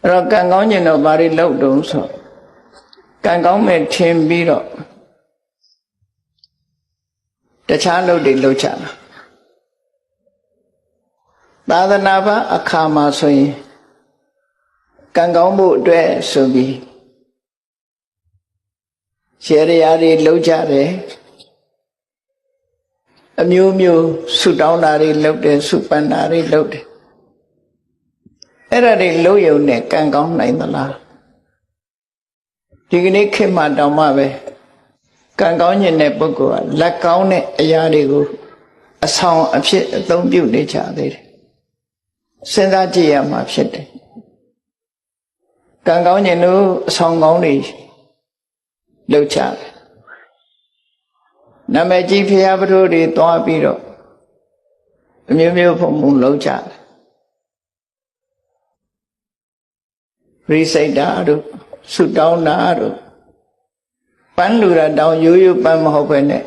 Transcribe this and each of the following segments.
rồi càng có nhìn nó bà đi lâu đúng rồi càng có mẹ thêm bí rồi để trả lâu đi lâu trả ta đã nạp á khá mà xoay càng có bộ trẻ sự bí sẽ đi lâu trả đấy miêu miêu sự đau là đi lâu để sự bàn là đi lâu đểအဲ့ဒါတွေလုံးယုံနဲ့ကံကောင်းနိုင်သလားဒီကနေ့ခေတ်မှာတောင်မှပဲကံကောင်းခြင်းတဲ့ပုဂ္ဂိုလ်ကလက်ကောင်းတဲ့အရာတွေကိုအဆောင်အဖြစ်အသုံးပြုနေကြသေးတယ်စဉ်းစားကြည့်ရမှာဖြစ်တယ်ကံကောင်းခြင်းတို့အဆောင်ကောင်းတွေလုပ်ကြတယ်နာမည်ကြီးဖရာပထိုးတွေတွားပြီးတော့အမျိုးမျိုးဖုံဖုံလုပ်ကြတယ်ရိစိတ်တာတို့ဆုတောင်းတာတို့ပန်းလူတာတောင်းရိုးရိုးပန်းမဟုတ်ပဲနဲ့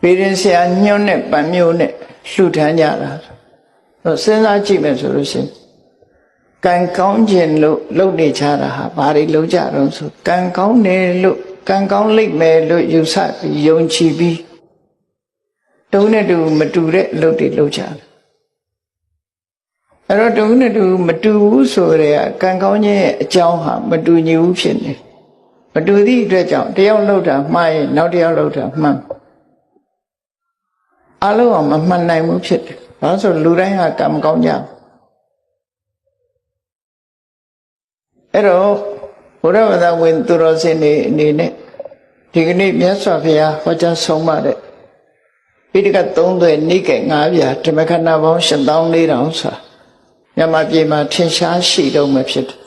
ပေရင်ဆရာညွှန်းတဲ့ပန်းမျိုးနဲ့လှူထမ်းကြတာစဉ်းစားကြည့်မယ်ဆိုလို့ရှိရင်ကံကောင်းခြင်းလို့လုပ်နေကြတာဟာဘာတွေလုပ်ကြတော့ဆိုကံကောင်းတယ်လို့ကံကောင်းလိမ့်မယ်လို့ယူဆပြီးယုံကြည်ပြီးတုံးနဲ့တူမတူတဲ့အလုပ်တွေလုပ်ကြတယ်အဲ့တော့တုံးနဲ့တူမတူဘူးဆိုရဲကံကောင်းခြင်းရဲ့အကြောင်းဟာမတူညီဘူးဖြစ်နေမတူသည့်အတွက်ကြောင့်တယောက်လုပ်တာမှားရင်နောက်တယောက်လုပ်တာမှန်အလုံးအောင်မမှန်နိုင်ဘူးဖြစ်တယ်ဘာလို့ဆိုလူတိုင်းဟာကံမကောင်းကြအဲ့တော့ဘုရားဝတ္တဝင်သူတော်စင်တွေအနေနဲ့ဒီကနေ့မြတ်စွာဘုရားဟောကြားဆုံးမတဲ့ပိဋကတ်3 သွဲနိကေ9 ပြာဓမ္မခဏပေါင်း84,000ဆိုတာမြတ်မပြေမှာထင်ရှားရှိတော့မှဖြစ်တယ်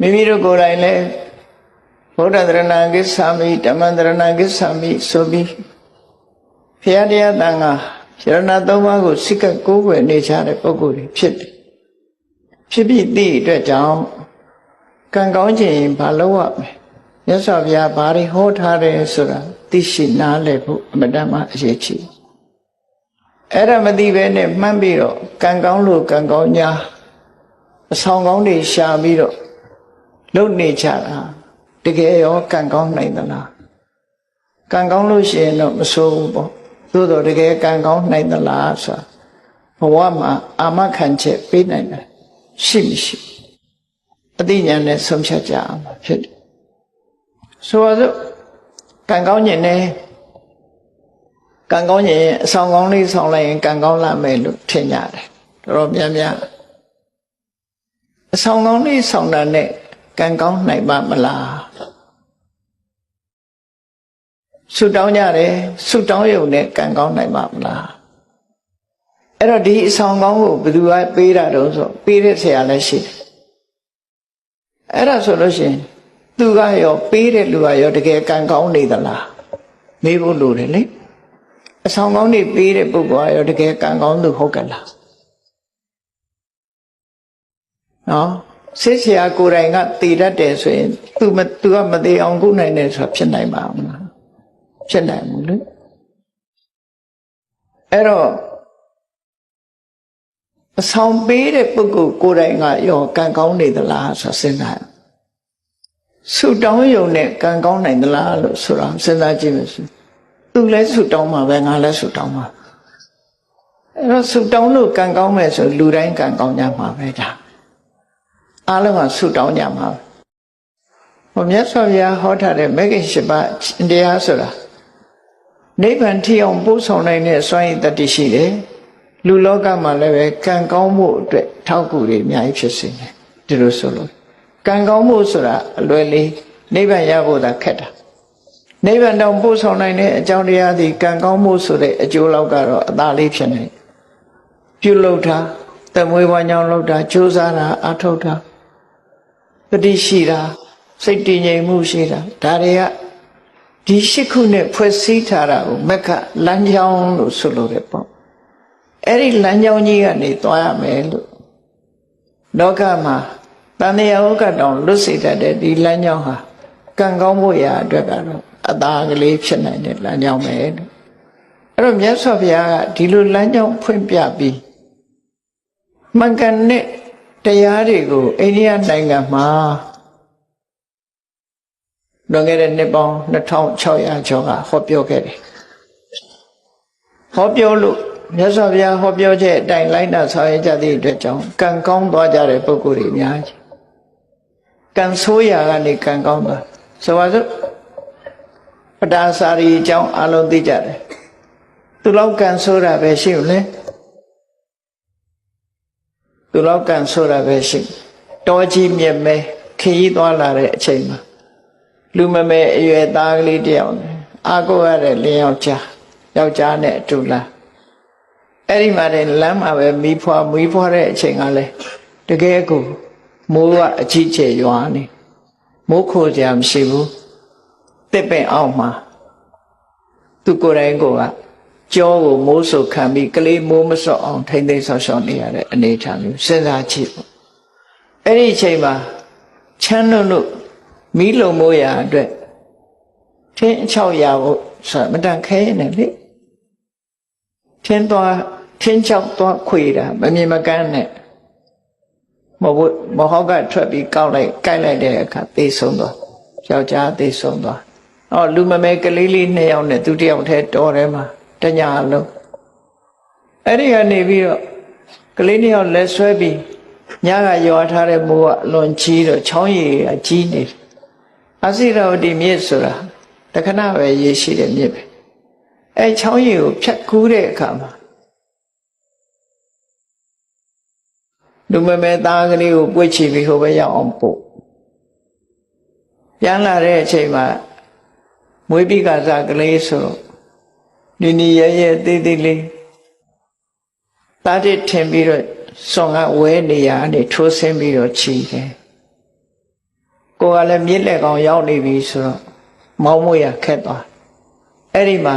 မိမိတို့ကိုယ်တိုင်လည်းဘုရားတရဏဂစ္ဆာမိဓမ္မတရဏဂစ္ဆာမိဆိုပြီးဘုရားတရားတန်ခါရဏသုံးပါးကိုစိတ်ကကိုးကွယ်နေကြတဲ့ပုဂ္ဂိုလ်တွေဖြစ်တယ်ဖြစ်ပြီးသည့်အတွက်ကြောင့်ကံကောင်းခြင်းဘာလို့ရမလဲမြတ်စွာဘုရားဘာတွေဟောထားတယ်ဆိုတာသိရှိနားလည်ဖို့အမတန်မှအရေးကြီးအဲ့ဒါမသိပဲနဲ့မှန်းပြီးတော့ကံကောင်းလို့ကံကောင်းညာအဆောင်ကောင်းတွေရှာပြီးတော့လုပ်နေကြတာတကယ်ရောကံကောင်းနိုင်သလားကံကောင်းလို့ရှိရင်တော့မဆိုးဘူးပေါ့သို့တော်တကယ်ကံကောင်းနိုင်သလားဆိုတာဘဝမှာအာမခံချက်ပေးနိုင်တယ်ရှိမရှိအသိဉာဏ်နဲ့ဆုံးဖြတ်ကြအောင်ဖြစ်တယ်ဆိုတော့ကံကောင်းခြင်းနဲ့ကံကောင်းခြင်းအဆောင်ကောင်းလေးဆောင်လိုက်ရင်ကံကောင်းလာမယ်လို့ထင်ကြတယ်တော်များများအဆောင်ကောင်းလေးဆောင်တာနဲ့ကံကောင်းနိုင်ပါမလားဆုတောင်းကြတယ်ဆုတောင်းရုံနဲ့ကံကောင်းနိုင်ပါမလားအဲ့တော့ဒီအဆောင်ကောင်းကိုဘယ်သူကပေးတာတုံးဆိုပေးတဲ့ဆရာလည်းရှိတယ်အဲ့ဒါဆိုလို့ရှိရင်သူကရောပေးတဲ့လူကရောတကယ်ကံကောင်းနေသလားမေးဖို့လိုတယ်လေအဆောင်ကောင်းတွေပေးတဲ့ပုဂ္ဂိုလ်ကရောတကယ်ကံကောင်းသူဟုတ်ကလားနော်ဆစ်ဆရာကိုယ်တိုင်ကတည်တတ်တယ်ဆိုရင်သူကမသေးအောင်ကုနိုင်တယ်ဆိုတာဖြစ်နိုင်ပါမလားဖြစ်နိုင်ဘူးလေအဲ့တော့အဆောင်ပေးတဲ့ပုဂ္ဂိုလ်ကိုယ်တိုင်ကရောကံကောင်းနေသလားဆိုစဉ်းစားဆုတောင်းရုံနဲ့ကံကောင်းနိုင်သလားလို့ဆိုတာစဉ်းစားကြည့်မယ်ဆိုသူလည်းဆုတောင်းမှာပဲငါလည်းဆုတောင်းမှာအဲ့တော့ဆုတောင်းလို့ကံကောင်းမယ်ဆိုလူတိုင်းကံကောင်းကြမှာပဲဒါအားလုံးကဆုတောင်းကြမှာဘုမြတ်စွာဘုရားဟောထားတဲ့မဂ္ဂင်၈ ပါးတရားဆိုတာနိဗ္ဗာန်ထိအောင်ပို့ဆောင်နိုင်တဲ့စွမ်းရည်တတ္တိရှိတယ်လူလောကမှာလည်းပဲကံကောင်းမှုအတွက်ထောက်ကူတွေအများကြီးဖြစ်စေတယ်ဒီလိုဆိုလို့ကံကောင်းမှုဆိုတာအလွယ်လေးနိဗ္ဗာန်ရဖို့သာခက်တာနိဗ္ဗာန်တောင်ပို့ဆောင်နိုင်တဲ့အကြောင်းတရားသည်ကံကောင်းမှုဆိုတဲ့အကျိုးလောက်ကတော့အသာလေးဖြစ်နေပြုလုပ်တာတမွေးဝမ်းကြောင်းလုပ်တာကြိုးစားတာအထောက်တာတတိရှိတာစိတ်တည်ငြိမ်မှုရှိတာဒါတွေကဒီ၈ ခုနဲ့ဖွဲ့စည်းထားတာကိုမက္ခလမ်းကြောင်းလို့ဆိုလိုတယ်ပေါ့အဲ့ဒီလမ်းကြောင်းကြီးကနေသွားရမယ်လို့လောကမှာတန်တရားဥက္ကတောင်လွတ်စေတတ်တဲ့ဒီလမ်းကြောင်းဟာကံကောင်းဖို့ရာအတွက်ကတော့အသာကလေးဖြစ်နိုင်တဲ့လမ်းကြောင်းပဲလို့အဲ့တော့မြတ်စွာဘုရားကဒီလိုလမ်းကြောင်းဖွင့်ပြပြီးမှန်ကန်တဲ့ တရားတွေကိုအိန္ဒိယနိုင်ငံမှာလွန်ခဲ့တဲ့နှစ်ပေါင်း2600ကျော်ကဟောပြောခဲ့တယ်ဟောပြောလို့မြတ်စွာဘုရားဟောပြောချက်အတိုင်းလိုက်နာဆောင်ရွက်ကြသည့်အတွက်ကြောင့်ကံကောင်းသွားကြတဲ့ပုဂ္ဂိုလ်တွေအများကြီးကံဆိုးရာကနေကံကောင်းသွားဆိုပါစို့ပဒါစာရီအကြောင်းအလုံးသိကြတယ်သူလောက်ကံဆိုးတာပဲရှိဘူးလေသူလောက်ကံဆိုးတာပဲရှိတောကြီးမြက်မဲခရီးသွားလာတဲ့အချိန်မှာလူမမဲအရွယ်သားကလေးတယောက်အာကိုရတဲ့လင်းယောက်ျားနဲ့အတူလာအဲ့ဒီမှာလမ်းမှာပဲမီးဖွားတဲ့အချိန်ကလည်းတကယ်ကိုမိုးကအကြီးကျယ်ရွာနေမိုးခိုကြမရှိဘူးတစ်ပင်အောက်မှာသူကိုယ်တိုင်ကကြောကိုမိုးဆုပ်ခံပြီးကလေးမိုးမစော့အောင်ထိမ့်သိမ်းဆောက်ရှောက်နေရတဲ့အနေအထားမျိုးစဉ်းစားကြည့်ပေါ့အဲ့ဒီအချိန်မှာချမ်းလို့မီးလုံမိုးရာအတွက်ထင်း600ဖို့ဆိုမတန်ခဲနေလေထင်းချောက်သွားခွေတာမမြင်မကန်းနဲ့မဟုတ်ကထွက်ပြီးကိုက်လိုက်တဲ့အခါသေဆုံးသွားယောက်ျားသေဆုံးသွားလူမမဲကလေးလေး2ယောက်နဲ့သူ1ယောက်ထဲတော်ထဲမှာတညလုံးအဲ့ဒီကနေပြီးတော့ကလေး2ယောက်လက်ဆွဲပြီးညကရွာထားတဲ့မိုးကအလွန်ကြီးတော့ချောင်းရည်ကကြီးနေတယ်အစိရဝတီမြစ်ဆိုတာတခဏပဲရေရှိတဲ့မြစ်ပဲအဲချောင်းရည်ကိုဖြတ်ကူးတဲ့အခါမှာလူမမဲသားကလေးကိုပွေ့ချပြီးဟိုဘက်ရောက်အောင်ပို့ပြန်လာတဲ့အချိန်မှာမွေးပြီးကစားကလေးဆိုနီရဲသေးသေးလေးတားတစ်ထင်ပြီးတော့စွန်ကဝဲနေရကနေထိုးဆင်းပြီးတော့ချီတယ်ကိုကလည်းမြစ်လက်ကောင်ရောက်နေပြီဆိုတော့မောင်းမွေရခက်သွားအဲ့ဒီမှာ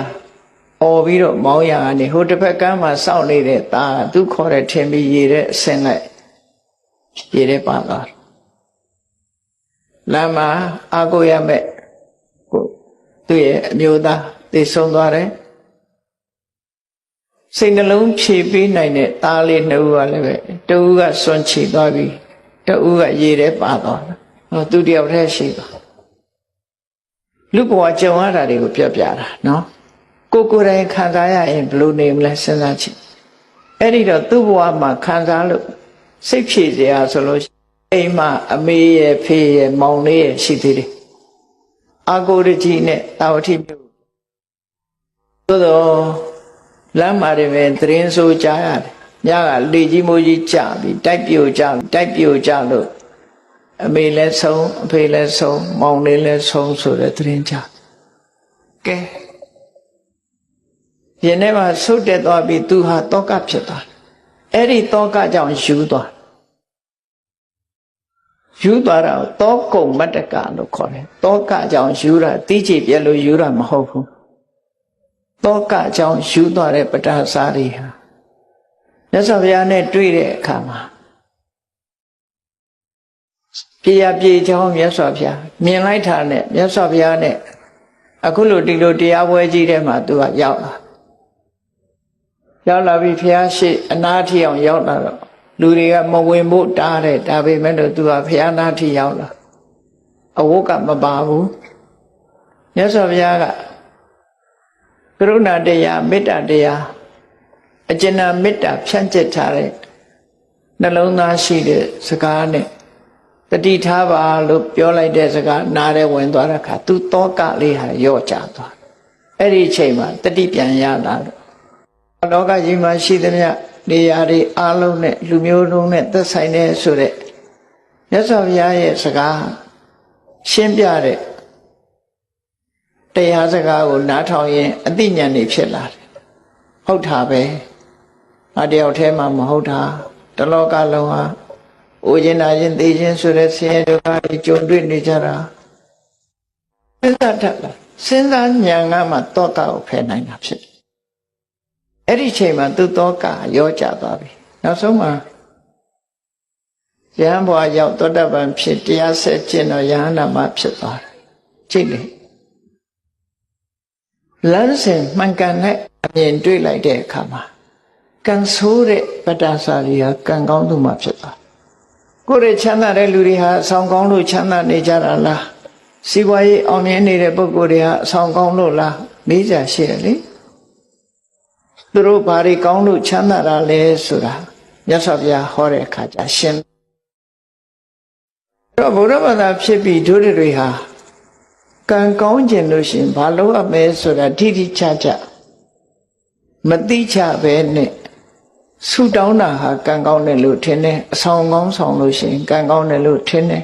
អော်ပြီးတော့မောင်းရကနေဟိုတစ်ဖက်ကမ်းမှာစောင့်နေတဲ့သားသူခေါ်တဲ့ထင်ပြီးရေတဲ့အဆင်းလိုက်ရေတဲ့ပါသွားလမ်းမှာအာကိုရမဲ့ကိုသူ့ရဲ့အမျိုးသားသိဆုံးသွားတယ်စိတ်နှလုံးဖြည့်ပေးနိုင်တဲ့သားလေး2ဦးကလည်းပဲတဦးကစွန့်ချီသွားပြီးတဦးကရေထဲပါသွားတယ်သူတယောက်တည်းရှိသွားလူဘဝကြုံရတာတွေကိုပြောပြတာနော်ကိုယ်တိုင်ခံစားရရင်ဘယ်လိုနေမလဲစဉ်းစားကြည့်အဲ့ဒီတော့သူ့ဘဝမှာခံစားလို့စိတ်ဖြည့်စရာဆိုလို့အိမ်မှာအမေရဲ့ဖေးရဲ့မောင်လေးရဲ့ရှိသေးတယ်အာကိုရကြီးနဲ့တာဝတိမြို့သို့တော့လမ်းမှာတွေပဲသတင်းဆိုကြားရတယ်ညကလေကြီးမိုးကြီးကြပြီးတိုက်ပြိုကြလို့အမေလည်းဆုံးအဖေလည်းဆုံးမောင်လေးလည်းဆုံးဆိုတဲ့သတင်းကြားကဲဒီနေ့မှာဆုတ်တက်သွားပြီးသူဟာတောကဖြစ်သွားတယ်အဲ့ဒီတောကကြောင့်ယူသွားတာတောကုံမတ္တကလို့ခေါ်တယ်တောကကြောင့်ယူတာတိကျပြလို့ယူတာမဟုတ်ဘူးတောကကြောင့်ယူသွားတဲ့ပဒါစာရီဟာမြတ်စွာဘုရားနဲ့တွေ့တဲ့အခါမှာပြေချောင်းမြတ်စွာဘုရားမြင်လိုက်တာနဲ့မြတ်စွာဘုရားနဲ့အခုလိုဒီလိုတရားပွဲကြီးထဲမှာသူကရောက်လာပြီးဘုရားရှိအနာထီအောင်ရောက်လာတော့လူတွေကမဝင်ဖို့တားတယ်ဒါပေမဲ့လို့သူကဘုရားနာထီရောက်လာအဝတ်ကမပါဘူးမြတ်စွာဘုရားကကရုဏာတရားမေတ္တာတရားအကျဉ်းမေတ္တာဖြန့်ကျက်ထားတဲ့နှလုံးသားရှိတဲ့စကားနဲ့တတိထားပါလို့ပြောလိုက်တဲ့စကားနားထဲဝင်သွားတဲ့အခါသူတောကလေးဟာရော့ကျသွားအဲ့ဒီအချိန်မှာတတိပြန်ရလာတော့လောကကြီးမှာရှိသမျှနေရာတွေအားလုံးနဲ့လူမျိုးလုံးနဲ့သက်ဆိုင်တဲ့ဆိုတဲ့မြတ်စွာဘုရားရဲ့စကားရှင်းပြတဲ့တရားစကားကိုနားထောင်ရင်အသိဉာဏ်တွေဖြစ်လာတယ်ဟုတ်တာပဲငါတယောက်တည်းမှမဟုတ်တာတလောကလုံးဟာအိုခြင်းနာခြင်းသိခြင်းဆိုတဲ့ဆင်းရဲဒုက္ခတွေကြုံတွေ့နေကြတာစဉ်းစားတတ်လားစဉ်းစားဉာဏ်ကမှတောကကိုဖယ်နိုင်တာဖြစ်တယ်အဲ့ဒီချိန်မှာသူတောကရောကြသွားပြီနောက်ဆုံးမှာယဟန်ဘဝရောက်သောတပန်ဖြစ်တရားဆက်ကျင့်တော့ယဟန္တာမဖြစ်သွားတယ်ကြည့်လေလမ်းစဉ်မှန်ကန်တဲ့အမြင်တွေ့လိုက်တဲ့အခါမှာကံဆိုးတဲ့ပတ္တစာရီဟာကံကောင်းသူမှဖြစ်သွား ကိုယ်ရဲ့ချမ်းသာတဲ့လူတွေဟာအဆောင်ကောင်းလို့ချမ်းသာနေကြတာလားစီးပွားရေးအောင်မြင်နေတဲ့ပုဂ္ဂိုလ်တွေဟာအဆောင်ကောင်းလို့လားမေးကြရှိတယ်လေသူတို့ဘာတွေကောင်းလို့ချမ်းသာတာလဲဆိုတာမြတ်စွာဘုရားဟောတဲ့အခါကျရှင်းအဲ့တော့ဘုရားဘာသာဖြစ်ပြီးတို့တွေဟာကံကောင်းခြင်းလို့ရှိရင်ဘာလို့အမဲဆိုတာတိတိကျကျမသိချပဲနဲ့ဆူတောင်းတာဟာကံကောင်းတယ်လို့ထင်တယ်အဆောင်ကောင်းဆောင်လို့ရှိရင်ကံကောင်းတယ်လို့ထင်တယ်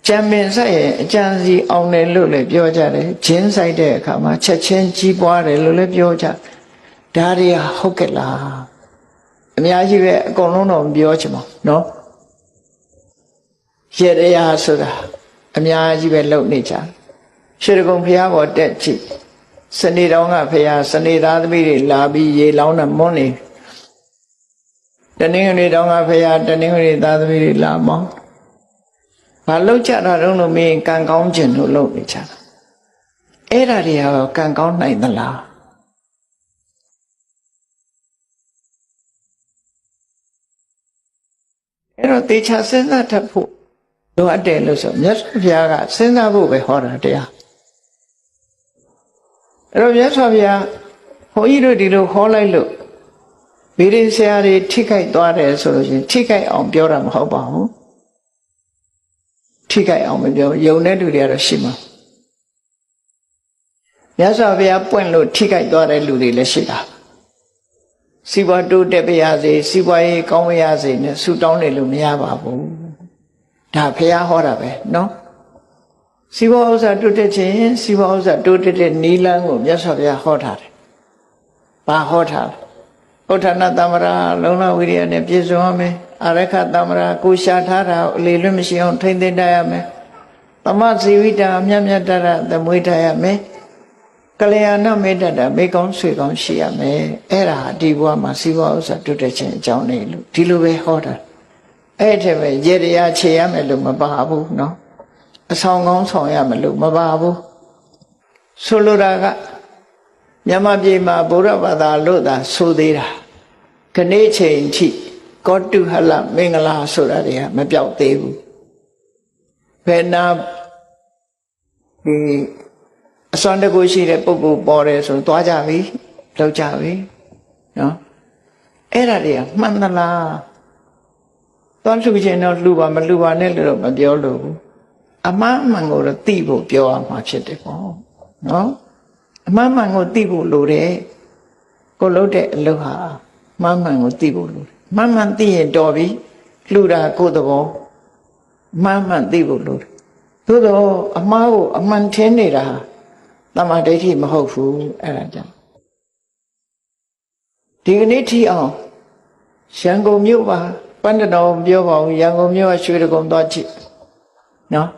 ကြံပင်ဆိုင်ရင်အကြံစီအောင်တယ်လို့လည်းပြောကြတယ်ဂျင်းဆိုင်တဲ့အခါမှာချက်ချင်းကြီးပွားတယ်လို့လည်းပြောကြဒါတွေဟာဟုတ်ကဲ့လားအများကြီးပဲအကုန်လုံးတော့မပြောချင်ပါဘူးနော်ရေတရားဆိုတာအများကြီးပဲလုပ်နေကြရွှေတကုံဘုရားပေါ်တက်ကြည့်စနေတော်ကဘုရားစနေသားသမီးတွေလာပြီးရေလောင်းတဲ့မွန်းနေတနင်္ဂနွေတော်ကဘုရားတနင်္ဂနွေသားသမီးတွေလာမောင်းဘာလုပ်ကြတာတော့လို့မင်းကံကောင်းခြင်းလို့လုပ်နေကြတာအဲ့ဒါတွေဟာကံကောင်းနိုင်သလားအဲ့တော့တေချာစဉ်းစားတတ်ဖို့လိုအပ်တယ်လို့ဆိုမြတ်စွာဘုရားကစဉ်းစားဖို့ပဲဟောတာတရားအဲ့တော့မြတ်စွာဘုရားဘုန်းကြီးတို့ဒီလိုဟောလိုက်လို့ဗေဒင်ဆရာတွေထိခိုက်သွားတယ်ဆိုလို့ရှိရင်ထိခိုက်အောင်ပြောတာမဟုတ်ပါဘူးထိခိုက်အောင်မပြောယုံတဲ့လူတွေကတော့ရှိမှာမြတ်စွာဘုရားပွင့်လို့ထိခိုက်သွားတဲ့လူတွေလည်းရှိတာစီးပွားတိုးတက်ပါရစေစီးပွားရေးကောင်းပါရစေနဲ့ဆုတောင်းနေလို့မရပါဘူးဒါဘုရားဟောတာပဲနော်စီးပွားဥစ္စာတိုးတက်ခြင်းစီးပွားဥစ္စာတိုးတက်တဲ့နိလန်းကိုမြတ်စွာဘုရားဟောထားတယ်ဘာဟောထားလဲဥဋ္ဌာဏတမ္မရာလုံလဝိရိယနဲ့ပြည့်စုံရမယ်အရခတမ္မရာကိုရှာထားတာအလေလွတ်မရှိအောင်ထိမ့်သိမ်းတတ်ရမယ်သမဇီဝိတာမြတ်မြတ်တရသမွေးထားရမယ်ကလျာဏမေတ္တာမေကောင်းဆွေကောင်းရှိရမယ်အဲ့ဒါဒီဘဝမှာစီးပွားဥစ္စာတိုးတက်ခြင်းအကြောင်းလေးလို့ဒီလိုပဲဟောတာအဲ့ထက်ပဲရေတရားခြေရမယ်လို့မပါဘူးနော်အဆောင်ကောင်းဆောင်ရမယ်လို့မပါဘူးဆိုလိုတာကမြန်မာပြည်မှာဗုဒ္ဓဘာသာလို့သာဆိုသေးတာခဏိချိန်ထိကောတုဟလမင်္ဂလာဆိုတာတွေကမပြောက်သေးဘူးဘယ်နာဒီအစွမ်းတကူရှိတဲ့ပုဂ္ဂိုလ်ပေါ်တယ်ဆိုသွားကြပြီလောက်ကြပြီနော်အဲ့ဒါတွေကမှန်သလားသွားလှူခြင်းတော့လှူပါမလှူပါနဲ့လို့တော့မပြောလို့ဘူးအမှန်မှန်ကိုတော့သိဖို့ပြောရမှာဖြစ်တယ်ပေါ့နော်အမှန်မှန်ကိုသိဖို့လိုတယ်ကိုလုပ်တဲ့အလုပ်ဟာမှန်မှန်ကိုသိဖို့လိုတယ်မှန်မှန်သိရင်တော်ပြီလှူတာကိုယ်သဘောမှန်မှန်သိဖို့လိုတယ်သို့တော့အမှားကိုအမှန်ထင်နေတာတမ္မာဒိဋ္ဌိမဟုတ်ဘူးအဲ့ဒါကြောင့်ဒီကနေ့ထိအောင်ရန်ကုန်မြို့ပါပန္နတော်ပြောပါဦးရန်ကုန်မြို့ကရွှေတကုံသွားကြည့်နော်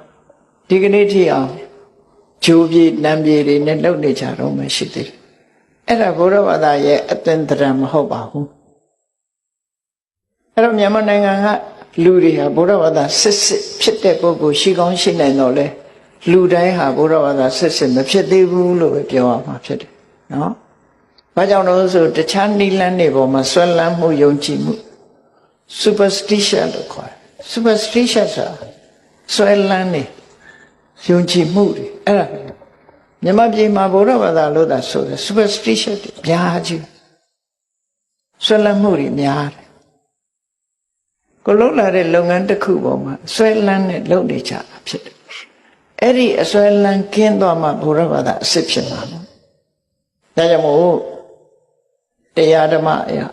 ဒီကနေ့ထိအောင်ဂျိုးပြေနံပြေတွေနဲ့လှုပ်နေကြတော့မှရှိသေးတယ်အဲ့ဒါဘုရားဘာသာရဲ့အသင်္တရံမဟုတ်ပါဘူးအဲ့တော့မြန်မာနိုင်ငံကလူတွေဟာဘုရားဘာသာစစ်ဖြစ်တဲ့ပုဂ္ဂိုလ်ရှိကောင်းရှိနိုင်တော့လေလူတိုင်းဟာဘုရားဘာသာစစ်မဖြစ်သေးဘူးလို့ပဲပြောရမှာဖြစ်တယ်နော်ဘာကြောင့်လဲဆိုတခြားနိလန်းတွေပေါ်မှာဆွဲလန်းမှုယုံကြည်မှု superstition လို့ခေါ်တယ် superstition ဆိုတာဆွဲလန်းနေယုံကြည်မှုတွေအဲ့ဒါမြန်မာပြည်မှာဘုရားဘာသာလို့သာဆိုတယ် superstition တွေများကြီးဆွဲလန်းမှုတွေများတယ်ကိုလုံးလာတဲ့လုပ်ငန်းတစ်ခုပေါ်မှာဆွဲလန်းနဲ့လုပ်နေကြတာဖြစ်တယ်အဲ့ဒီအဆွဲလန်းကင်းသွားမှဘုရားဘာသာအစစ်ဖြစ်မှာနော်ဒါကြောင့်မို့တရားဓမ္မ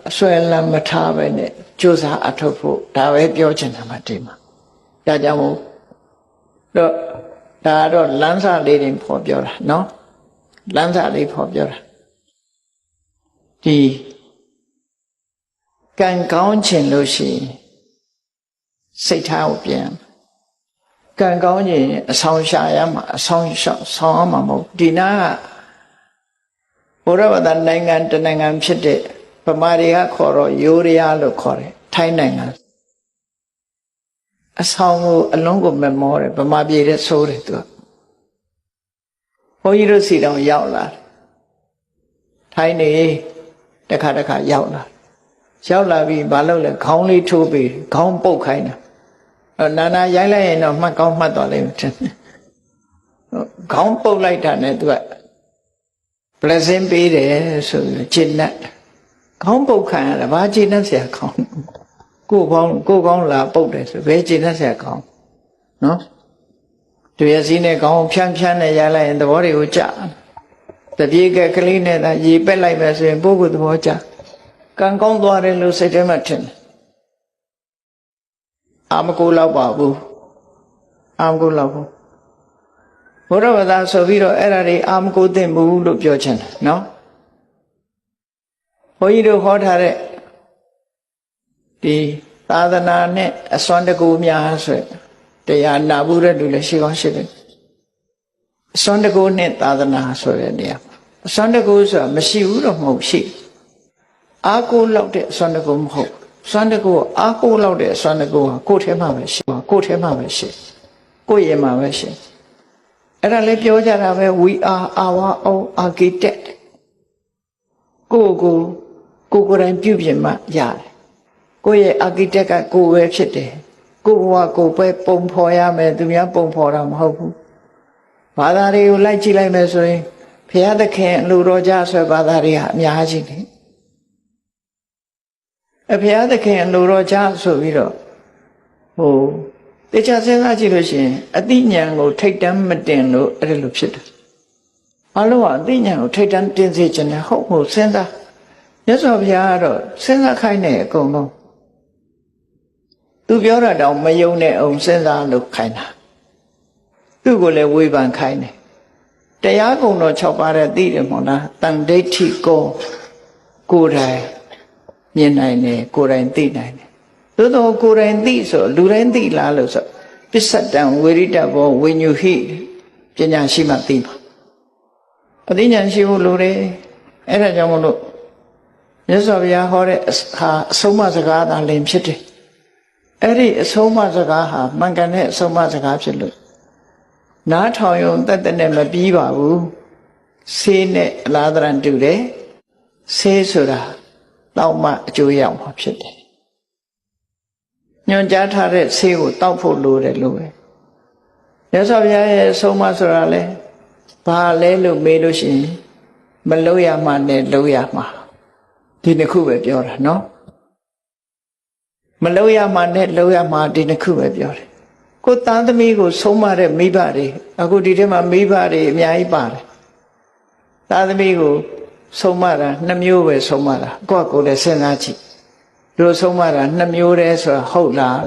အဆွဲလန်းမထားပဲနဲ့ကြိုးစားအထောက်ဖို့ဒါပဲပြောချင်တာမှဒီမှာဒါကြောင့်မို့တော့ဒါတော့လမ်းစာလေးတွေဖော်ပြောတာနော်လမ်းစာလေးဖော်ပြောတာဒီကံကောင်းခြင်းလို့ရှိရင်စိတ်ထားကိုပြန်ကံကောင်းခြင်းအဆောင်ရှာရမှာအဆောင်ရှောက်ဆောင်ရမှာမဟုတ်ဒီနာကဘုရားဘာသာနိုင်ငံတနိုင်ငံဖြစ်တဲ့ဗမာတွေကခေါ်တော့ယိုရီးယားလို့ခေါ်တယ်ထိုင်းနိုင်ငံအဆောင်ကိုအလုံးကိုမမောတယ်ဗမာပြည်တဲ့ဆိုးတယ်သူကဘုန်းကြီးတို့စီတောင်ရောက်လာတယ်ထိုင်းနေတခါရောက်လာပြီးမလုပ်လဲခေါင်းလေးထိုးပြီးခေါင်းပုတ်ခိုင်းတာ နာနာရိုင်းလိုက်ရင်တော့မှတ်ကောင်းမှတ်သွားလိမ့်မယ်ခေါင်းပုတ်လိုက်တာနဲ့သူက blessing ပေးတယ်ဆိုပြီးကျင့်တတ်ခေါင်းပုတ်ခံရတာဘာကျင့်တတ်เสียခေါင်းကိုယ်ကောင်းလာပုတ်တယ်ဆိုဘယ်ကျင့်တတ်เสียခေါင်းနော်သူရစီနဲ့ခေါင်းဖြန်းဖြန်းနဲ့ရလိုက်ရင်သဘောတွေကိုကြတပြေကကလေးနဲ့သာရေပက်လိုက်မယ်ဆိုရင်ပုဂ္ဂိုလ်သဘောကြကံကောင်းသွားတယ်လို့စိတ်ထဲမှာထင်တယ်အာမကိုလောက်ပါဘူးအာမကိုလောက်ဘူးဘုရားဘာသာဆိုပြီးတော့အဲ့ဒါတွေအာမကိုသိမ့်ဘူးလို့ပြောချင်တယ်နော်ဘုန်းကြီးတို့ဟောထားတဲ့ဒီသာသနာနဲ့အစွမ်းတကူများဆိုတရားနာဘူးတဲ့လူလည်းရှိကောင်းရှိတယ်အစွမ်းတကူနဲ့သာသနာဆိုတဲ့နေရာအစွမ်းတကူဆိုတာမရှိဘူးတော့မဟုတ်ရှိအာကိုလောက်တဲ့အစွမ်းတကူမဟုတ်စွမ်းတကူအာကိုလောက်တဲ့အစွမ်းတကူဟာကိုယ်ထဲမှာပဲရှိကိုယ်ထဲမှာပဲရှိကိုယ်ရဲ့မှာပဲရှိအဲ့ဒါလည်းပြောကြတာပဲ we are our own architect ကိုယ်တိုင်ပြုပြင်မှရတယ်ကိုယ့်ရဲ့ architect ကကိုယ်ပဲဖြစ်တယ်ကိုယ်ဘဝကိုယ်ပဲပုံဖော်ရမယ်သူများပုံဖော်တာမဟုတ်ဘူးဘာသာတွေကိုလိုက်ကြည့်လိုက်မယ်ဆိုရင်ဘုရားသခင်လူတော်ကြဆွဲဘာသာတွေဟာအများကြီးနေဘုရားသခင်လူတော်ကြဆိုပြီးတော့တေချာစဉ်းစားကြည့်လို့ရှိရင်အတိညာဉ်ကိုထိတ်တန်းမတင်လို့အဲ့လိုဖြစ်တယ်အလုံးကအတိညာဉ်ကိုထိတ်တန်းတင်စေခြင်းနဲ့ဟုတ်မို့စဉ်းစားမြတ်စွာဘုရားကတော့စဉ်းစားခိုင်းတဲ့အကုန်လုံးသူပြောတာတောင်မယုံနဲ့အောင်စဉ်းစားလို့ခိုင်းတာသူ့ကိုလည်းဝေဖန်ခိုင်းတယ်တရားကုံတော်6ပါးတဲ့သိတယ်မဟုတ်လားတန်ဒိဋ္ဌိကိုယ်တိုင်မြင်နိုင်တယ်ကိုယ်တိုင်သိနိုင်တယ်သို့တော့ကိုယ်တိုင်သိဆိုလူတိုင်းသိလားလို့ဆိုပစ္စတံဝေရိတဘောဝိညုဟိပညာရှိမှသိမှာအသိဉာဏ်ရှိဖို့လိုတယ်အဲ့ဒါကြောင့်မလို့မြတ်စွာဘုရားဟောတဲ့ဟာအဆုံးအမစကားသာလင်ဖြစ်တယ်အဲ့ဒီအဆုံးအမစကားဟာမှန်ကန်တဲ့အဆုံးအမစကားဖြစ်လို့နားထောင်ရုံတက်တက်နဲ့မပြီးပါဘူးဆေးနဲ့အလားတရံတူတယ်ဆေးဆိုတာတောက်မှအကျိုးရမှာဖြစ်တယ်ညွှန်ကြားထားတဲ့ဆေးကိုတောက်ဖို့လိုတယ်လို့ပဲမြတ်စွာဘုရားရဲ့အဆုံးအမဆိုတာလဲဘာလဲလို့မေးလို့ရှိရင်မလုပ်ရမှနဲ့လုပ်ရမှာဒီနှစ်ခုပဲပြောတာနော်မလုပ်ရမှနဲ့လုပ်ရမှာဒီနှစ်ခုပဲပြောတယ်ကိုသားသမီးကိုဆုံးမတဲ့မိဘတွေအခုဒီထဲမှာမိဘတွေအများကြီးပါတယ်သားသမီးကိုဆုံးမတာ2မျိုးပဲဆုံးမတာကိုယ်လည်းစဉ်းစားကြည့်တို့ဆုံးမတာ2မျိုးတည်းဆိုတာဟုတ်လား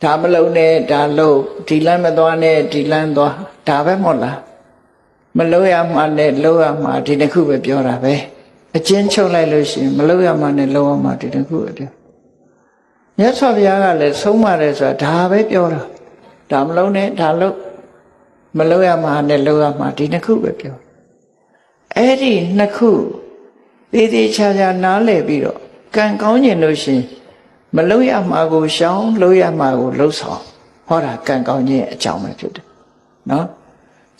ဒါမလုံးနဲ့ဒါလုံးဒီလမ်းမသွားနဲ့ဒီလမ်းသွားဒါပဲမဟုတ်လားမလုံးရမှနဲ့လုံးရမှဒီတစ်ခုပဲပြောတာပဲအချင်းချုပ်လိုက်လို့ရှိရင်မလုံးရမှနဲ့လုံးရမှဒီတစ်ခုပဲပြောမြတ်စွာဘုရားကလည်းဆုံးမတယ်ဆိုတာဒါပဲပြောတာဒါမလုံးနဲ့ဒါလုံးမလုံးရမှနဲ့လုံးရမှဒီတစ်ခုပဲပြောအဲ့ဒီနှစ်ခုသေးသေးချာချာနားလည်ပြီးတော့ကံကောင်းကျင်လို့ရှိရင်မလုံးရမှာကိုရှောင်လုံးရမှာကိုလှုပ်ဆောင်ဟောတာကံကောင်းခြင်းအကြောင်းပဲဖြစ်တယ်နော်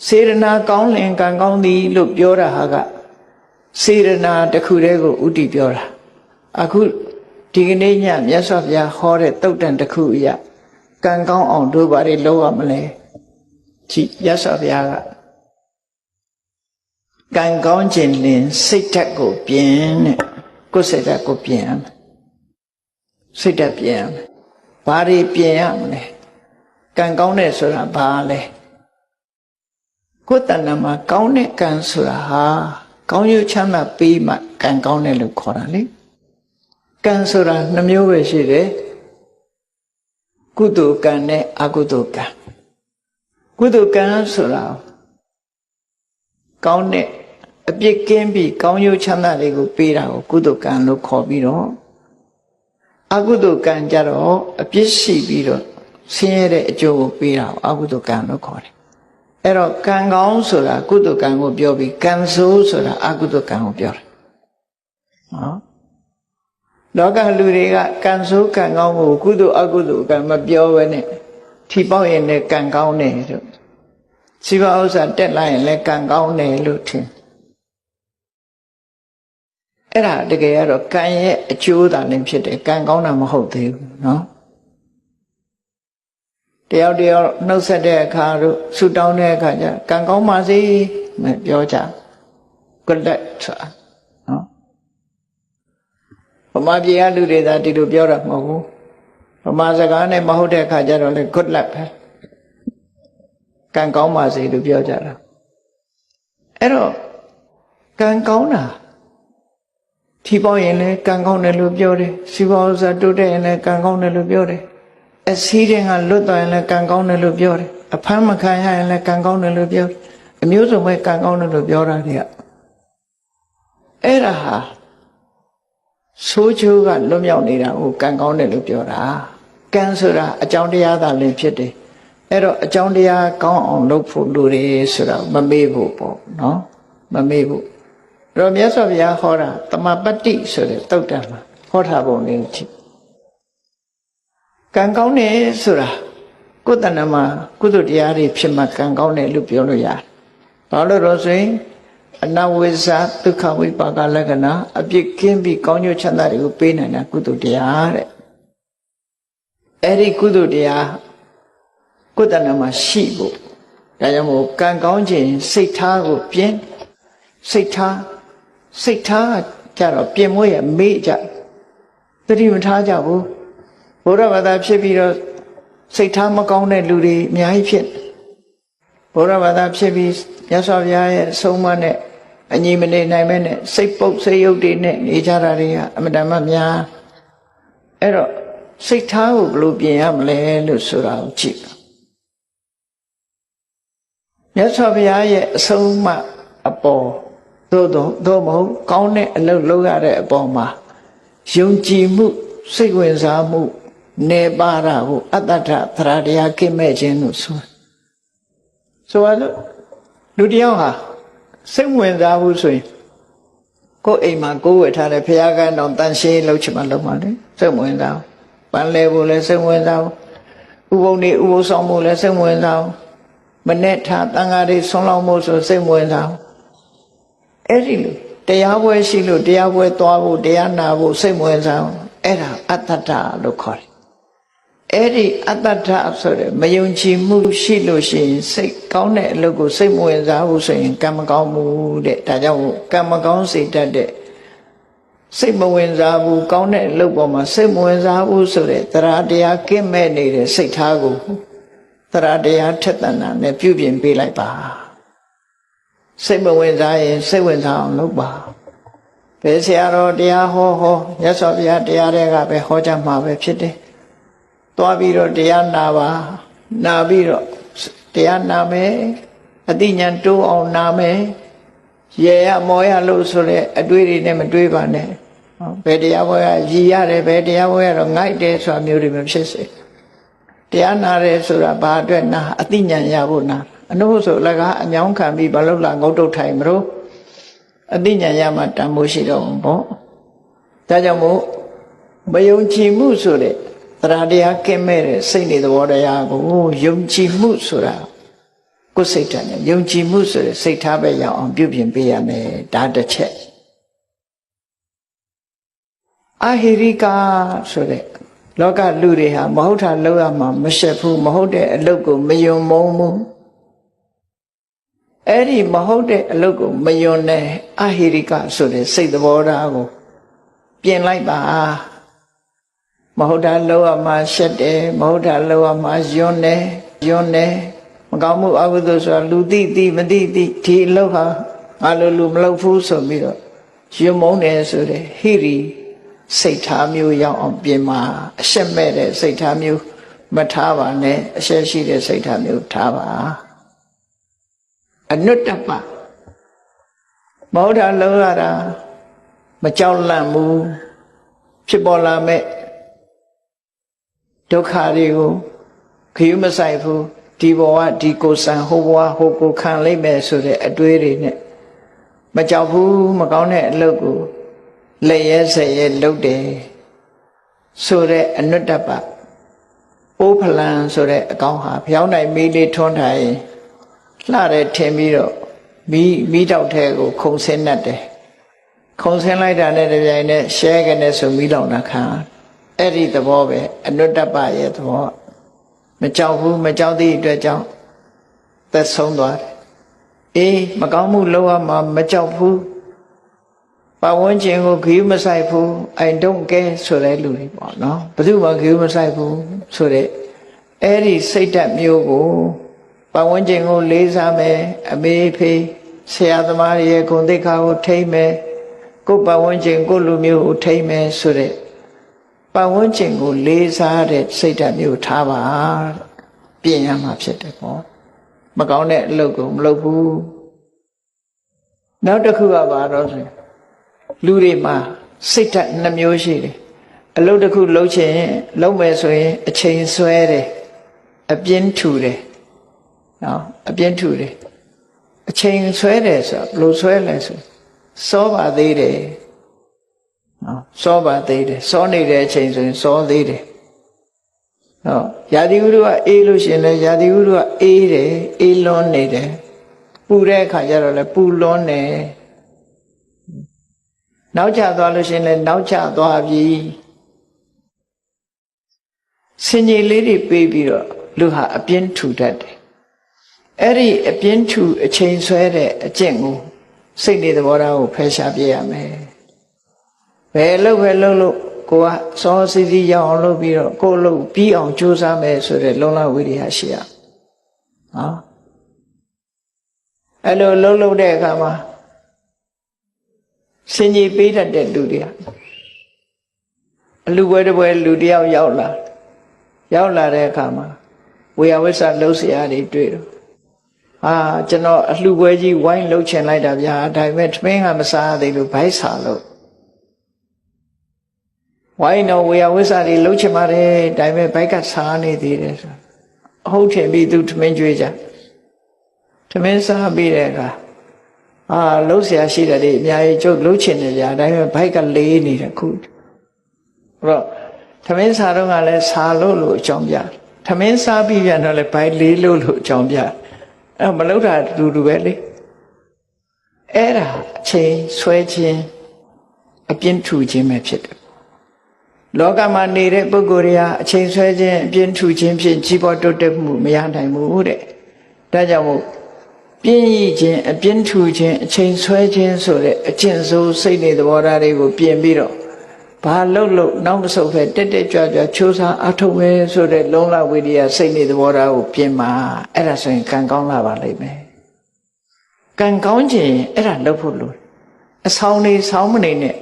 စေရနာကောင်းလင်ကံကောင်းသည်လို့ပြောတာဟာကစေရနာတစ်ခုတည်းကိုဥတည်ပြောတာအခုဒီကနေ့ညမြတ်စွာဘုရားဟောတဲ့တုတ်တန်တစ်ခုအရာကံကောင်းအောင်တို့ဘာတွေလုပ်ရမလဲကြည့်မြတ်စွာဘုရားကကံကောင်းခြင်းလင်စိတ်ဓာတ်ကိုပြင်တဲ့ကိုယ်စိတ်ဓာတ်ကိုပြင်ရမယ်စိတ်ဓာတ်ပြင်ရမယ်ဘာတွေပြင်ရမလဲကံကောင်းတဲ့ဆိုတာဘာလဲကိုယ်တဏ္ဍာမှာကောင်းတဲ့ကံဆိုတာဟာကောင်းကျိုးချမ်းသာပေးမှကံကောင်းတယ်လို့ခေါ်တာလေကံဆိုတာ2မျိုးပဲရှိတယ်ကုသိုလ်ကံနဲ့အကုသိုလ်ကံကုသိုလ်ကံဆိုတာကောင်းတဲ့အပြစ်ကင်းပြီးကောင်းကျိုးချမ်းသာတွေကိုပေးတာကိုကုသိုလ်ကံလို့ခေါ်ပြီးတော့အကုသိုလ်ကံကြတော့အပြစ်ရှိပြီးတော့ဆင်းရဲတဲ့အကျိုးကိုပေးတာကိုအကုသိုလ်ကံလို့ခေါ်တယ်အဲ့တော့ကံကောင်းဆိုတာကုသိုလ်ကံကိုပြောပြီးကံဆိုးဆိုတာအကုသိုလ်ကံကိုပြောတယ်နော်လောကလူတွေကကံဆိုးကံကောင်းကိုကုသိုလ်အကုသိုလ်ကံမပြောဘဲနဲ့ထီပေါက်ရင်လည်းကံကောင်းတယ်လို့စီးပွားဥစ္စာတက်လာရင်လည်းကံကောင်းတယ်လို့ထင်အဲ့ဒါတကယ်ကတော့ကံရဲ့အကျိုးသာလည်းဖြစ်တယ်ကံကောင်းတာမဟုတ်သေးဘူးနော် တယောက်တယောက်နှုတ်ဆက်တဲ့အခါတို့ဆူတောင်းတဲ့အခါကျကံကောင်းပါစေပြောကြ good luck ဆိုတာနော်ဗမာပြည်ကလူတွေသာဒီလိုပြောတာမဟုတ်ဘူးဗမာစကားနဲ့မဟုတ်တဲ့အခါကျတော့လေ good luck ပဲကံကောင်းပါစေလို့ပြောကြတာအဲ့တော့ကံကောင်းတာထီပေါက်ရင်လည်းကံကောင်းတယ်လို့ပြောတယ်စီးပွားဥစ္စာတိုးတက်ရင်လည်းကံကောင်းတယ်လို့ပြောတယ်အစည်းတဲ့ကလွတ်သွားရင်လည်းကံကောင်းတယ်လို့ပြောတယ်အဖမ်းမခံရရင်လည်းကံကောင်းတယ်လို့ပြောတယ်အမျိုးစုံပဲကံကောင်းတယ်လို့ပြောတာတွေကအဲ့ဒါဟာဆိုးချိုးကလွတ်မြောက်နေတာကိုကံကောင်းတယ်လို့ပြောတာကံဆိုတာအကြောင်းတရားသာလင်ဖြစ်တယ်အဲ့တော့အကြောင်းတရားကောင်းအောင်လုပ်ဖို့လိုတယ်ဆိုတာမမေ့ဖို့ပေါ့နော်မမေ့ဖို့အဲ့တော့မြတ်စွာဘုရားဟောတာတမပတ္တိဆိုတဲ့သုတ်တံမှာဟောထားပုံလေးကြည့်ကံကောင်းတယ်ဆိုတာကိုယ်တဏ္ဍမှာကုသိုလ်တရားတွေဖြစ်မှကံကောင်းတယ်လို့ပြောလို့ရတယ်ဘာလို့တော့ဆိုရင်အနဝိဇ္ဇာဒုက္ခဝိပါကလက္ခဏာအပြစ်ကင်းပြီးကောင်းကျိုးချမ်းသာတွေကိုပေးနိုင်တာကုသိုလ်တရားတဲ့အဲ့ဒီကုသိုလ်တရားကိုယ်တဏ္ဍမှာရှိဖို့ဒါကြောင့်မို့ကံကောင်းခြင်းစိတ်ထားကိုပြင်စိတ်ထားကြတော့ပြင်မွေးရမေ့ကြသတိမထားကြဘူးဘုရားဘာသာဖြစ်ပြီးတော့စိတ်ထားမကောင်းတဲ့လူတွေအများကြီးဖြစ်ဘုရားဘာသာဖြစ်ပြီးမြတ်စွာဘုရားရဲ့အဆုံးအမနဲ့အညီမနေနိုင်မဲနဲ့စိတ်ပုတ်စိတ်ယုတ်တွေနဲ့နေကြတာတွေကအမှန်တမ်းများအဲ့တော့စိတ်ထားကိုဘယ်လိုပြင်ရမလဲလို့ဆိုတာကိုကြည့်မြတ်စွာဘုရားရဲ့အဆုံးအမအပေါ်သို့မဟုတ်ကောင်းတဲ့အလုပ်လုပ်ရတဲ့အပေါ်မှာယုံကြည်မှုစိတ်ဝင်စားမှုနေပါတာကိုအတ္တထသရတရားကိမဲ့ခြင်းလို့ဆိုရလို့လူတယောက်ဟာစိတ်ဝင်စားဘူးဆိုရင်ကိုယ်အိမ်မှာကိုယ်ဝယ်ထားတဲ့ဘုရားကတော်တန်ရှင်းလုပ်ချင်မှလုပ်မှလေစိတ်ဝင်စားပန်းလဲဖို့လည်းစိတ်ဝင်စားဥပုံနေဥပုဆောင်ဖို့လည်းစိတ်ဝင်စားမနဲ့ထားတန်ဃာတွေဆွမ်းလောင်းဖို့ဆိုစိတ်ဝင်စားအဲ့ဒီလိုတရားပွဲရှိလို့တရားပွဲသွားဖို့တရားနာဖို့စိတ်ဝင်စားအဲ့ဒါအတ္တထလို့ခေါ်တယ်အဲ့ဒီအတ္တထဆိုတဲ့မယုံကြည်မှုရှိလို့ရှိရင်စိတ်ကောင်းတဲ့အလုပ်ကိုစိတ်မဝင်စားဘူးဆိုရင်ကံမကောင်းဘူးတဲ့ဒါကြောင့်ကံမကောင်းစေတတ်တဲ့စိတ်မဝင်စားဘူးကောင်းတဲ့အလုပ်ပေါ်မှာစိတ်မဝင်စားဘူးဆိုတဲ့တရားတရားကင်းမဲ့နေတဲ့စိတ်ထားကိုတရားတရားထက်သန်တာနဲ့ပြုပြင်ပေးလိုက်ပါစိတ်မဝင်စားရင်စိတ်ဝင်စားအောင်လုပ်ပါဘယ်ဆရာတော်တရားဟောမြတ်စွာဘုရားတရားတွေကပဲဟောကြမှာပဲဖြစ်တယ်သွားပြီးတော့တရားနာပါနာပြီးတော့တရားနာမယ်အသိဉာဏ်တိုးအောင်နာမယ်ရေရမောရလို့ဆိုတဲ့အတွေးတွေနဲ့မတွေးပါနဲ့ဘယ်တရားပွဲကရည်ရတယ်ဘယ်တရားပွဲကတော့ငိုက်တယ်ဆိုတာမျိုးတွေမဖြစ်စေတရားနာတယ်ဆိုတာဘာအတွက်နာအသိဉာဏ်ရဖို့နာအနုဆိုလည်းကအညောင်းခံပြီးဘာလို့လာငုတ်တုတ်ထိုင်မလို့အသိဉာဏ်ရမှတန်ဖိုးရှိတော့ဘောဒါကြောင့်မို့မယုံကြည်မှုဆိုတဲ့တရားတရားကင်းမဲ့တဲ့စိတ်နေသဘောတရားကိုယုံကြည်မှုဆိုတာကိုယ်စိတ်ဓာတ်နဲ့ယုံကြည်မှုဆိုတဲ့စိတ်ထားပဲရအောင်ပြုပြင်ပေးရမယ်ဒါတစ်ချက်အဟိရိကာဆိုတဲ့လောကလူတွေဟာမဟုတ်တာလုပ်ရမှာမရှက်ဘူးမဟုတ်တဲ့အလုပ်ကိုမယုံမုန်းဘူးအဲ့ဒီမဟုတ်တဲ့အလုပ်ကိုမယုံတဲ့အဟိရိကဆိုတဲ့စိတ်သဘောထားကိုပြင်လိုက်ပါမဟုတ်တာလုပ်ရမှာရှက်တယ်မဟုတ်တာလုပ်ရမှာယွန်းတယ်မကောင်းမှုအကုသိုလ်ဆိုတာလူသိမသိဒီအလုပ်ဟာငါလိုလူမလုပ်ဘူးဆိုပြီးတော့ယွန်းမုန်းတယ်ဆိုတဲ့ဟိရိစိတ်ထားမျိုးရောက်အောင်ပြင်မှာအရှက်မဲ့တဲ့စိတ်ထားမျိုးမထားပါနဲ့အရှက်ရှိတဲ့စိတ်ထားမျိုးထားပါအနုတ္တပမဟုတ်တာလုပ်ရတာမကြောက်လန့်ဘူးဖြစ်ပေါ်လာမဲ့ဒုက္ခတွေကိုခရီးမဆိုင်ဘူးဒီဘဝဒီကိုယ်ဆံဟိုဘဝဟိုကိုခံလိုက်မယ်ဆိုတဲ့အတွေးတွေနဲ့မကြောက်ဘူးမကောင်းတဲ့အလုပ်ကိုလက်ရဲဆက်ရဲလုပ်တယ်ဆိုတဲ့အနုတ္တပအိုးဖလန်ဆိုတဲ့အကောင်ဟာဖျောင်းနိုင်မီးလေးထွန်းထိုင်လှတယ်ထင်ပြီးတော့မီးတောက်ထဲကိုခုံဆင်းတတ်တယ်ခုံဆင်းလိုက်တာနဲ့တပြိုင်နက်ရှဲကနေဆိုမီးလောင်တာခံအဲ့ဒီသဘောပဲအနုတ္တပရဲ့သဘော မကြောက်ဘူးမကြောက်သည့်အတွက်ကြောင့်သက်ဆုံးသွားတယ်အေးမကောင်းမှုလုပ်ရမှာမကြောက်ဘူးပတ်ဝန်းကျင်ကိုဂရုမစိုက်ဘူး I don't care ဆိုတဲ့လူတွေပေါ့နော်ဘယ်သူမှဂရုမစိုက်ဘူးဆိုတဲ့အဲ့ဒီစိတ်ဓာတ်မျိုးကိုပတ်ဝန်းကျင်ကိုလေးစားမယ်အမေဖေးဆရာသမားရဲ့ဂုဏ်သိက္ခာကိုထိမ့်မယ်ကိုယ်ပတ်ဝန်းကျင်ကိုလူမျိုးကိုထိမ့်မယ်ဆိုတဲ့ပတ်ဝန်းကျင်ကိုလေးစားတဲ့စိတ်ဓာတ်မျိုးထားပါပြင်ရမှာဖြစ်တယ်ပေါ့မကောင်းတဲ့အလုပ်ကိုမလုပ်ဘူးနောက်တစ်ခုကဘာတော့ဆိုလူတွေမှာစိတ်ဓာတ်နှမျိုးရှိတယ်အလုပ်တစ်ခုလုပ်ချင်လုပ်မယ်ဆိုရင်အချိန်ဆွဲတယ်အပြင်းထူတယ်နော်အပြင်းထူတယ်အချိန်ဆွဲတယ်ဆိုဘယ်လိုဆွဲလဲဆိုစောပါသေးတယ်နော်စောပါသေးတယ်စောနေတဲ့အချိန်ဆိုရင်စောသေးတယ်နော်ရာသီဥတုကအေးလို့ရှိရင်လည်းရာသီဥတုကအေးတယ်အေးလွန်းနေတယ်ပူတဲ့အခါကျတော့လည်းပူလွန်းနေနောက်ကျသွားလို့ရှိရင်လည်းနောက်ကျသွားပြီစင်ကြီးလေးတွေပေးပြီးတော့လူဟာအပြင်းထူတတ်တယ်အဲ့ဒီအပြင်းထူအချိန်ဆွဲတဲ့အကျင့်ကိုစိတ်နေသဘောထားကိုဖယ်ရှားပြရမယ်ဘယ်လို့ကိုကစောစီစီရောက်အောင်လုပ်ပြီးတော့ကိုယ်လုပ်ပြီးအောင်ကြိုးစားမယ်ဆိုတဲ့လုံလဝိရိယရှိရနော်အဲ့လိုလုပ်တဲ့အခါမှာစင်ကြီးပေးတတ်တဲ့လူတွေအလူပွဲတစ်ပွဲလူတယောက်ရောက်လာတဲ့အခါမှာဝေယဝိဆလှုပ်ရှားတွေတွေ့တော့ကျွန်တော်အလှပွဲကြီးဝိုင်းလှုပ်ချင်လိုက်တာဗျာဒါပေမဲ့ထမင်းကမစားသေးလို့ဘိုက်စာလို့ဝိုင်းတော့ဝေယဝိဆတွေလှုပ်ချင်ပါတယ်ဒါပေမဲ့ဘိုက်ကစားနေသေးတယ်ဆိုအဟုတ်ထင်ပြီးသူထမင်းကျွေးကြထမင်းစားပြီးတဲ့အခါလှုပ်ရှားရှိတယ်လေအများကြီးကျုပ်လှုပ်ချင်တယ်ဗျာဒါပေမဲ့ဘိုက်ကလေးနေတယ်ခုအဲ့တော့ထမင်းစားတော့ကလည်းစားလို့အကြောင်းပြထမင်းစားပြီးပြန်တော့လည်းဘိုက်လေးလို့အကြောင်းပြမလှုပ်တာတူပဲလေအဲ့ဒါအချိန်ဆွဲခြင်းအပြင်းထူခြင်းပဲဖြစ်တယ်လောကမှာနေတဲ့ပုဂ္ဂိုလ်တွေဟာအချိန်ဆွဲခြင်းအပြင်းထူခြင်းဖြင့်ကြီးပွားတိုးတက်မှုမရနိုင်ဘူးတဲ့ဒါကြောင့်မို့ပြင်းရခြင်းအပြင်းထူခြင်းအချိန်ဆွဲခြင်းဆိုတဲ့အကျင့်ဆိုးစိတ်နေသဘောထားတွေကိုပြင်ပြီးတော့ဘာလို့နောက်မဆုတ်ပဲတက်ကြွချိုးစားအထုတ်ပဲဆိုတဲ့လုံလဝိရိယစိတ်နေသဘောထားကိုပြင်မှာအဲ့ဒါဆိုရင်ကံကောင်းလာပါလိမ့်မယ်ကံကောင်းခြင်းအဲ့ဒါလုပ်ဖို့လိုအဆောင်နေဆောင်းမနေနဲ့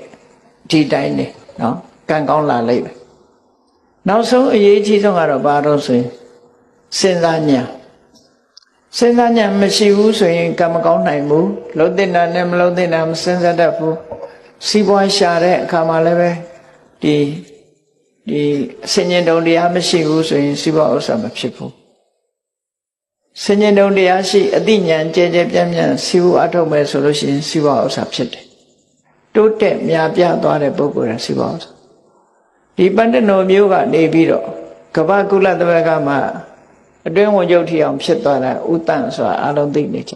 ဒီတိုင်းနေနော်ကံကောင်းလာလိမ့်မယ်နောက်ဆုံးအရေးကြီးဆုံးကတော့ဘာလို့ဆိုရင်စဉ်းစားဉာဏ်မရှိဘူးဆိုရင်ကံမကောင်းနိုင်ဘူးလုံးတင်တာနဲ့မလုံးတင်တာမစဉ်းစားတတ်ဘူးစီးပွားရှာတဲ့အခါမှာလည်းပဲဒီဆင်ញင်တုံတရားမရှိဘူးဆိုရင်စီးပွားဥစ္စာမဖြစ်ဘူးဆင်ញင်တုံတရားရှိအသိဉာဏ်ကျဲပြန့်စီးပွားအထုတ်မယ်ဆိုလို့ရှိရင်စီးပွားဥစ္စာဖြစ်တယ်တိုးတက်များပြားသွားတဲ့ပုဂ္ဂိုလ်ကစီးပွားဥစ္စာဒီပန္တနောမျိုးကနေပြီးတော့ကပ္ပကုလသမဂ္ဂမှာအတွင်းဝင်ချုပ်ထီအောင်ဖြစ်သွားတာဥတ္တန်ဆိုတာအလုံးသိနေကြ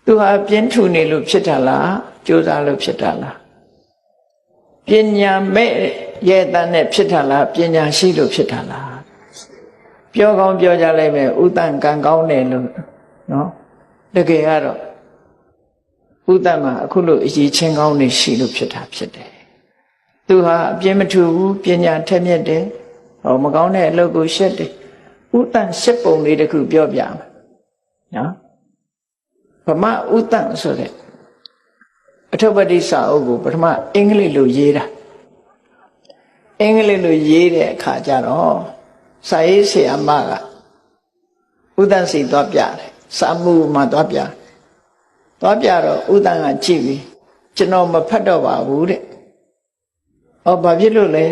သူဟာပြင်းထူနေလို့ဖြစ်တာလားကြိုးစားလို့ဖြစ်တာလားပညာမဲ့ရဲ့တန်းနဲ့ဖြစ်တာလားပညာရှိလို့ဖြစ်တာလားပြောကောင်းပြောကြလိုက်မယ်ဥတ္တန်ကံကောင်းတယ်လို့နော်တကယ်ကတော့ဥတ္တန်မှာအခုလို့အရေးချင်းကောင်းနေရှိလို့ဖြစ်တာဖြစ်တယ်သူဟာအပြင်းမထူဘူးပညာထက်မြက်တယ်မကောင်းတဲ့အလုပ်ကိုရှက်တယ်ဥတ္တန်ရှစ်ပုံလေးတခုပြောပြမယ်နော်ဗမာဥတ္တန်ဆိုတဲ့အထုပ္ပတိစာအုပ်ကိုပထမအင်္ဂလိပ်လိုရေးတာအင်္ဂလိပ်လိုရေးတဲ့အခါကျတော့စာရေးဆရာမကဥတ္တန်စီသွားပြတယ်စာမှုမှာသွားပြတော့ဥတ္တန်ကကြည့်ပြီးကျွန်တော်မဖတ်တော့ပါဘူးတဲ့ဘာဖြစ်လို့လဲ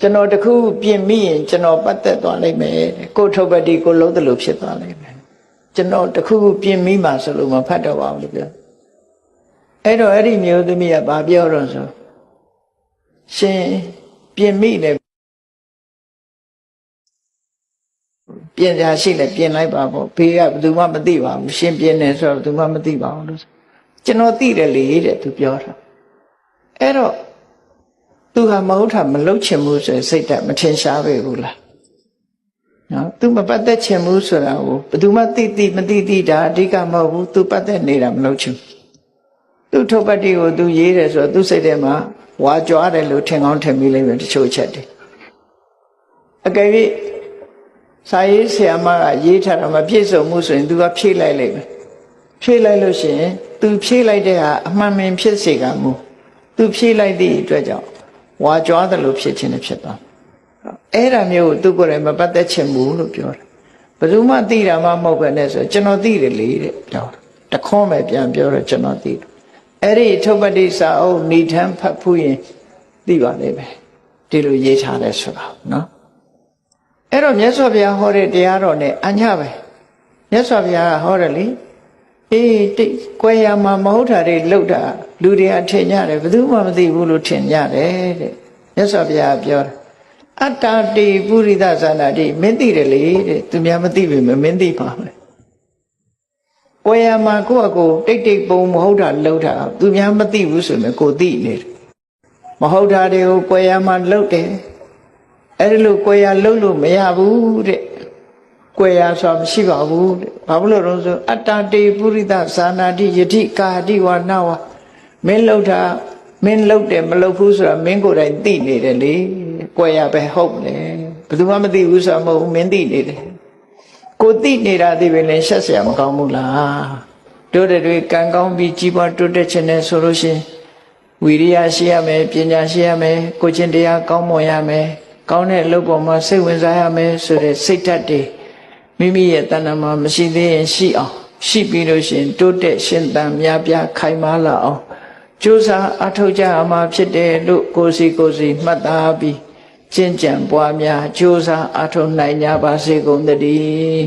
ကျွန်တော်တခုပြင်မိရင်ကျွန်တော်ပတ်သက်သွားလိမ့်မယ်ကိုထုပ္ပတိကိုလုံးတယ်လို့ဖြစ်သွားလိမ့်မယ်ကျွန်တော်တခုပြင်မိမှဆိုလို့မဖတ်တော့ပါဘူးလို့ပြောအဲ့တော့အဲ့ဒီမျိုးသမီးကဘာပြောတော့ဆိုရှင်ပြင်မိတယ်ပြင်ကြရှိလဲပြင်လိုက်ပါပေါ့ဘေးကဘယ်သူမှမသိပါဘူးရှင်ပြင်တယ်ဆိုတော့ဘယ်သူမှမသိပါဘူးလို့ကျွန်တော်သိတယ်လေတဲ့သူပြောတာအဲ့တော့သူဟာမဟုတ်တာမလုပ်ချင်ဘူးဆိုစိတ်ဓာတ်မထင်ရှားပဲဘူးလား နော်သူမပတ်သက်ချင်ဘူးဆိုတာကိုဘယ်သူမှသိမသိတာအဓိကမဟုတ်ဘူးသူပတ်သက်နေတာမလုပ်ချင်သူထုတ်ပတ်တိကိုသူရေးတယ်ဆိုတော့သူစိတ်ထဲမှာဝါကြွားတယ်လို့ထင်ကောင်းထင်မိလိမ့်မယ်တချို့ချက်တွေအကယ်၍စာရေးဆရာမကရေးထားတာမပြည့်စုံမှုဆိုရင်သူကဖြည့်လိုက်လိမ့်မယ်ဖြည့်လိုက်လို့ရှိရင်သူဖြည့်လိုက်တဲ့ဟာအမှန်မှန်ဖြစ်စေကမူသူဖြည့်လိုက်သည့်အတွက်ကြောင့်ဝါကြွားတယ်လို့ဖြစ်ခြင်းနဲ့ဖြစ်သွားအဲ့ဒါမျိုးကိုသူကိုယ်တိုင်မပတ်သက်ချင်ဘူးလို့ပြောတယ်ဘယ်သူမှသိတာမှမဟုတ်ပဲနဲ့ဆိုကျွန်တော်သိတယ်လေတဲ့ပြောတယ်တခွန်းပဲပြန်ပြောတော့ကျွန်တော်သိတယ်အဲ့ဒီထုတ်ပတိစာအုပ်ဏိဌာန်ဖတ်ဖူးရင်သိပါလိမ့်မယ်ဒီလိုရေးထားတယ်ဆိုတာနော်အဲ့တော့မြတ်စွာဘုရားဟောတဲ့တရားတော်နဲ့အညပဲမြတ်စွာဘုရားကဟောတယ်လေအေးတိတ်ကွယ်ရမှာမဟုတ်တာတွေလောက်တာလူတွေအထင်ရတယ်ဘယ်သူမှမသိဘူးလို့ထင်ကြတယ်တဲ့မြတ်စွာဘုရားပြောတယ်အတ္တတိပုရိသဇာနာတိမင်းသိတယ်လေတဲ့သူများမသိပြီမင်းသိပါမယ်ကွယ်ရမှာကိုယ့်အကိုတိတ်ပုံမဟုတ်တာလောက်တာသူများမသိဘူးဆိုရင်ကိုသိနေတယ်မဟုတ်တာတွေကိုကွယ်ရမှာလောက်တယ်အဲ့ဒီလိုကွယ်ရလုံးလို့မရဘူးတဲ့ကွယ်ရဆိုမရှိပါဘူးတဲ့ဘာလို့လဲဆိုအတ္တတေပုရိသဇာနာတိယတိကာတိဝနာဝမင်းလောက်တာမင်းလောက်တယ်မလောက်ဘူးဆိုတာမင်းကိုယ်တိုင်သိနေတယ်လေကွယ်ရပဲဟုတ်တယ်ဘယ်သူမှမသိဘူးဆိုတာမဟုတ်ဘူးမင်းသိနေတယ်ကိုသိနေတာသိပဲလေရှက်เสียမကောင်းဘူးလားတို့တွေကံကောင်းပြီးကြီးပွားတိုးတက်ခြင်းနဲ့ဆိုလို့ရှိရင်ဝိရိယရှိရမယ်ပညာရှိရမယ်ကိုချင်းတရားကောင်းမွန်ရမယ်ကောင်းတဲ့အလုပ်ပေါ်မှာစိတ်ဝင်စားရမယ်ဆိုတဲ့စိတ်ဓာတ်တွေမိမိရဲ့တဏ္ဍာမှာမရှိသေးရင်ရှိအောင်ရှိပြီးလို့ရှိရင်တိုးတက်ရှင်သန်များပြားခိုင်မာလာအောင်ကြိုးစားအထောက်ကြအမှာဖြစ်တယ်လို့ကိုယ်စီမှတ်သားပြီးကျင့်ကြံပွားများကြိုးစားအထောက်နိုင်ကြပါစေကုန်သတည်း